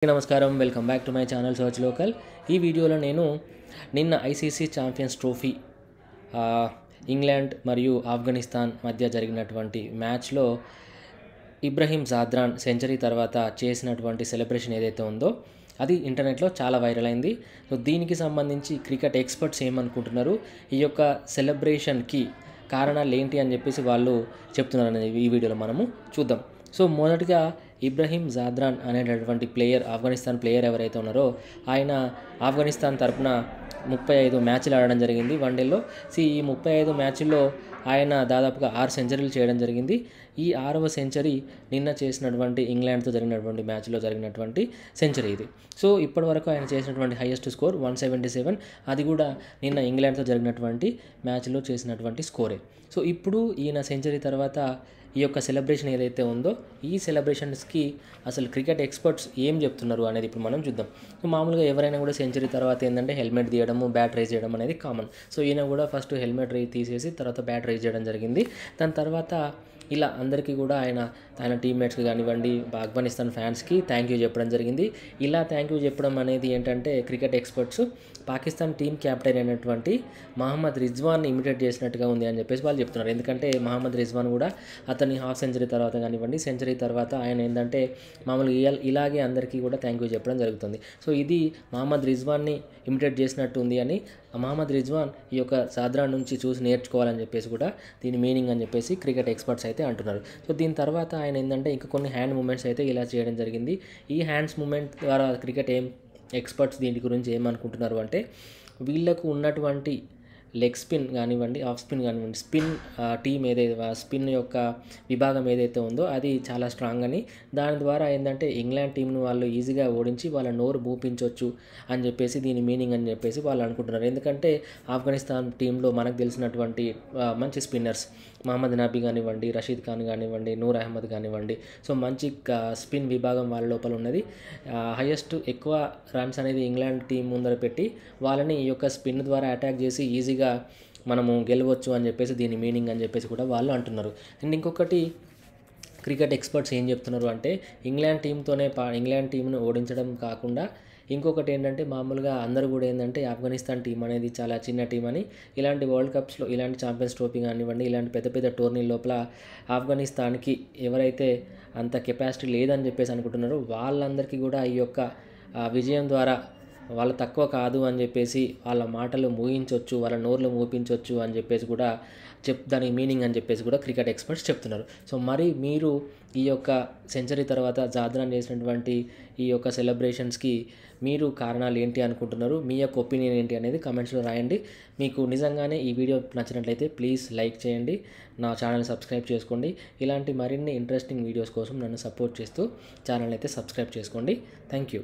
నమస్కారం, welcome back to my channel search local. ఈ వీడియోలో నేను నిన్న ఐసీసీ ఛాంపియన్స్ ట్రోఫీ ఇంగ్లాండ్ మరియు ఆఫ్ఘనిస్తాన్ మధ్య జరిగినటువంటి మ్యాచ్లో ఇబ్రహీం జాద్రాన్ సెంచరీ తర్వాత చేసినటువంటి సెలబ్రేషన్ ఏదైతే ఉందో అది ఇంటర్నెట్లో చాలా వైరల్ అయింది. సో దీనికి సంబంధించి క్రికెట్ ఎక్స్పర్ట్స్ ఏమనుకుంటున్నారు, ఈ యొక్క సెలబ్రేషన్కి కారణాలు ఏంటి అని చెప్పేసి వాళ్ళు చెప్తున్నారు అనేది ఈ వీడియోలో మనము చూద్దాం. సో మొదటిగా ఇబ్రహీం జాద్రాన్ అనేటటువంటి ప్లేయర్, ఆఫ్ఘనిస్తాన్ ప్లేయర్ ఎవరైతే ఉన్నారో ఆయన ఆఫ్ఘనిస్తాన్ తరపున 35 మ్యాచ్లు ఆడడం జరిగింది వన్డేలో. ఈ 35 మ్యాచ్ల్లో ఆయన దాదాపుగా 6 సెంచరీలు చేయడం జరిగింది. ఈ 6వ సెంచరీ నిన్న చేసినటువంటి ఇంగ్లాండ్తో జరిగినటువంటి మ్యాచ్లో జరిగినటువంటి సెంచరీ ఇది. సో ఇప్పటి వరకు ఆయన చేసినటువంటి హైయెస్ట్ స్కోర్ 177, అది కూడా నిన్న ఇంగ్లాండ్తో జరిగినటువంటి మ్యాచ్లో చేసినటువంటి స్కోరే. సో ఇప్పుడు ఈయన సెంచరీ తర్వాత ఈ యొక్క సెలబ్రేషన్ ఏదైతే ఉందో ఈ సెలబ్రేషన్స్కి అసలు క్రికెట్ ఎక్స్పర్ట్స్ ఏం చెప్తున్నారు అనేది ఇప్పుడు మనం చూద్దాం. మామూలుగా ఎవరైనా కూడా సెంచరీ తర్వాత ఏంటంటే హెల్మెట్ తీయడము, బ్యాట్ రైజ్ చేయడం అనేది కామన్. సో ఈయన కూడా ఫస్ట్ హెల్మెట్ తీసేసి తర్వాత బ్యాట్ రైజ్ చేయడం జరిగింది. దాని తర్వాత ఇలా అందరికీ కూడా ఆయన టీమ్మేట్స్కి కానివ్వండి, ఆఫ్ఘనిస్తాన్ ఫ్యాన్స్కి థ్యాంక్ యూ చెప్పడం జరిగింది. ఇలా థ్యాంక్ యూ చెప్పడం అనేది ఏంటంటే cricket experts Pakistan team captain అయినటువంటి మహమ్మద్ రిజ్వాన్ని ఇమిటేట్ చేసినట్టుగా ఉంది అని చెప్పేసి వాళ్ళు చెప్తున్నారు. ఎందుకంటే మహమ్మద్ రిజ్వాన్ కూడా అతని హాఫ్ సెంచరీ తర్వాత కానివ్వండి, సెంచరీ తర్వాత ఆయన ఏంటంటే మామూలుగా ఇలాగే అందరికీ కూడా థ్యాంక్ యూ చెప్పడం జరుగుతుంది. సో ఇది మహమ్మద్ రిజ్వాన్ని ఇమిటేట్ చేసినట్టు ఉంది అని మహమ్మద్ రిజ్వాన్ ఈ యొక్క జాద్రాన్ నుంచి చూసి నేర్చుకోవాలని చెప్పేసి కూడా దీని మీనింగ్ అని చెప్పేసి క్రికెట్ ఎక్స్పర్ట్స్ అయితే అంటున్నారు. సో దీని తర్వాత ఆయన ఏంటంటే ఇంకా కొన్ని హ్యాండ్ మూమెంట్స్ అయితే ఇలా చేయడం జరిగింది. ఈ హ్యాండ్స్ మూమెంట్ ద్వారా క్రికెట్ ఎక్స్పర్ట్స్ దీని గురించి ఏమనుకుంటున్నారు అంటే వీళ్ళకు ఉన్నటువంటి లెగ్ స్పిన్ కానివ్వండి, ఆఫ్ స్పిన్ కానివ్వండి, స్పిన్ టీమ్ ఏదైతే స్పిన్ యొక్క విభాగం ఏదైతే ఉందో అది చాలా స్ట్రాంగ్ అని, దాని ద్వారా ఏంటంటే ఇంగ్లాండ్ టీంను వాళ్ళు ఈజీగా ఓడించి వాళ్ళ నోరు మూపించవచ్చు అని చెప్పేసి దీని మీనింగ్ అని చెప్పేసి వాళ్ళు అనుకుంటున్నారు. ఎందుకంటే ఆఫ్ఘనిస్తాన్ టీంలో మనకు తెలిసినటువంటి మంచి స్పిన్నర్స్ మహమ్మద్ నబీ కానివ్వండి, రషీద్ ఖాన్ కానివ్వండి, నూర్ అహ్మద్ కానివ్వండి, సో మంచి స్పిన్ విభాగం వాళ్ళ లోపల ఉన్నది. హైయెస్ట్ ఎక్కువ రన్స్ అనేది ఇంగ్లాండ్ టీం ముందర పెట్టి వాళ్ళని ఈ యొక్క స్పిన్ ద్వారా అటాక్ చేసి ఈజీగా మనము గెలవచ్చు అని చెప్పేసి దీని మీనింగ్ అని చెప్పేసి కూడా వాళ్ళు అంటున్నారు. అండ్ ఇంకొకటి క్రికెట్ ఎక్స్పర్ట్స్ ఏం చెప్తున్నారు అంటే ఇంగ్లాండ్ టీంను ఓడించడం కాకుండా ఇంకొకటి ఏంటంటే మామూలుగా అందరూ కూడా ఏంటంటే ఆఫ్ఘనిస్తాన్ టీం అనేది చాలా చిన్న టీం అని, ఇలాంటి వరల్డ్ కప్స్లో, ఇలాంటి ఛాంపియన్స్ ట్రోఫీ కానివ్వండి, ఇలాంటి పెద్ద పెద్ద టోర్నీ లోపల ఆఫ్ఘనిస్తాన్కి ఎవరైతే అంత కెపాసిటీ లేదని చెప్పేసి అనుకుంటున్నారో వాళ్ళందరికీ కూడా ఈ యొక్క విజయం ద్వారా వాళ్ళు తక్కువ కాదు అని చెప్పేసి వాళ్ళ మాటలు మూయించవచ్చు, వాళ్ళ నోర్లు మూపించవచ్చు అని చెప్పేసి కూడా దానికి మీనింగ్ అని చెప్పేసి కూడా క్రికెట్ ఎక్స్పర్ట్స్ చెప్తున్నారు. సో మరి మీరు ఈ యొక్క సెంచరీ తర్వాత జాద్రాన్ చేసినటువంటి ఈ యొక్క సెలబ్రేషన్స్కి మీరు కారణాలు ఏంటి అనుకుంటున్నారు, మీ యొక్క ఒపీనియన్ ఏంటి అనేది కమెంట్స్లో రాయండి. మీకు నిజంగానే ఈ వీడియో నచ్చినట్లయితే ప్లీజ్ లైక్ చేయండి, నా ఛానల్ సబ్స్క్రైబ్ చేసుకోండి. ఇలాంటి మరిన్ని ఇంట్రెస్టింగ్ వీడియోస్ కోసం నన్ను సపోర్ట్ చేస్తూ ఛానల్ అయితే సబ్స్క్రైబ్ చేసుకోండి. Thank you.